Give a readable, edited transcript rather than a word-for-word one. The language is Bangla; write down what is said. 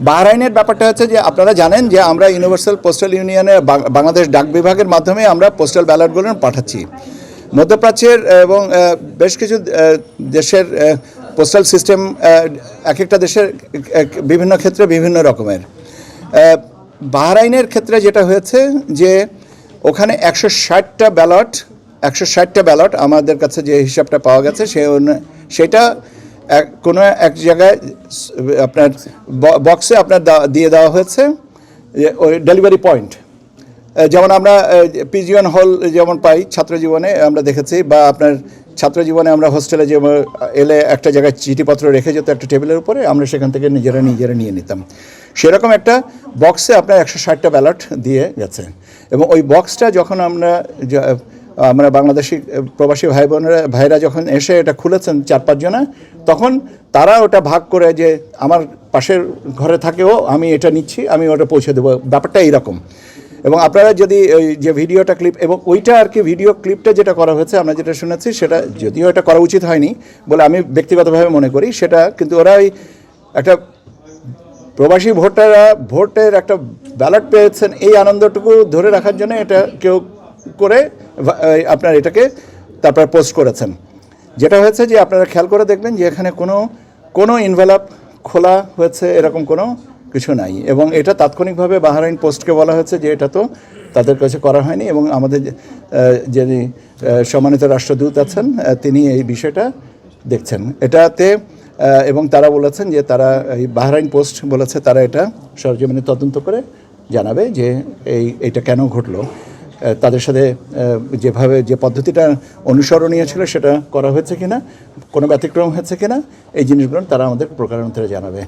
বাহরাইনের ব্যাপারটা হচ্ছে যে আপনারা জানেন যে আমরা ইউনিভার্সাল পোস্টাল ইউনিয়নে বাংলাদেশ ডাক বিভাগের মাধ্যমে আমরা পোস্টাল ব্যালটগুলো পাঠাচ্ছি। মধ্যপ্রাচ্যের এবং বেশ কিছু দেশের পোস্টাল সিস্টেম এক একটা দেশের বিভিন্ন ক্ষেত্রে বিভিন্ন রকমের। বাহরাইনের ক্ষেত্রে যেটা হয়েছে যে ওখানে 160টা ব্যালট আমাদের কাছে যে হিসাবটা পাওয়া গেছে সেটা কোনো এক জায়গায় আপনার বক্সে আপনার দিয়ে দেওয়া হয়েছে ওই ডেলিভারি পয়েন্ট, যেমন আমরা পিজিওন হল যেমন পাই ছাত্র জীবনে আমরা দেখেছি, বা আপনার ছাত্র জীবনে আমরা হোস্টেলে যে এলে একটা জায়গায় চিঠিপত্র রেখে যেত একটা টেবিলের উপরে, আমরা সেখান থেকে নিজেরা নিয়ে নিতাম। সেরকম একটা বক্সে আপনার 160টা ব্যালট দিয়ে গেছে, এবং ওই বক্সটা যখন আমরা বাংলাদেশি প্রবাসী ভাইরা যখন এসে এটা খুলেছেন 4-5 জনা, তখন তারা ওটা ভাগ করে যে আমার পাশের ঘরে থাকেও আমি এটা নিচ্ছি, আমি ওটা পৌঁছে দেবো, ব্যাপারটা এইরকম। এবং আপনারা যদি ওই যে ভিডিওটা ক্লিপ এবং ওইটা আর কি ভিডিও ক্লিপটা যেটা করা হয়েছে আমরা যেটা শুনেছি, সেটা যদিও এটা করা উচিত হয়নি বলে আমি ব্যক্তিগতভাবে মনে করি, সেটা কিন্তু ওরা ওই একটা প্রবাসী ভোটের একটা ব্যালট পেয়েছেন এই আনন্দটুকু ধরে রাখার জন্য এটা কেউ করে আপনার এটাকে তারপর পোস্ট করেছেন। যেটা হয়েছে যে আপনারা খেয়াল করে দেখবেন যে এখানে কোনো ইনভেলপ খোলা হয়েছে এরকম কোনো কিছু নাই, এবং এটা তাৎক্ষণিকভাবে বাহরাইন পোস্টকে বলা হয়েছে যে এটা তো তাদের কাছে করা হয়নি, এবং আমাদের যিনি সম্মানিত রাষ্ট্রদূত আছেন তিনি এই বিষয়টা দেখছেন এটাতে, এবং তারা বলেছেন যে তারা এই বাহরাইন পোস্ট বলেছে তারা এটা সরজমিনে তদন্ত করে জানাবে যে এইটা কেন ঘটলো, তাদের সাথে যেভাবে যে পদ্ধতিটা অনুসরণীয় ছিল সেটা করা হয়েছে কিনা, কোনো ব্যতিক্রম হয়েছে কিনা, এই জিনিসগুলো তারা আমাদের প্রকারান্তরে জানাবে।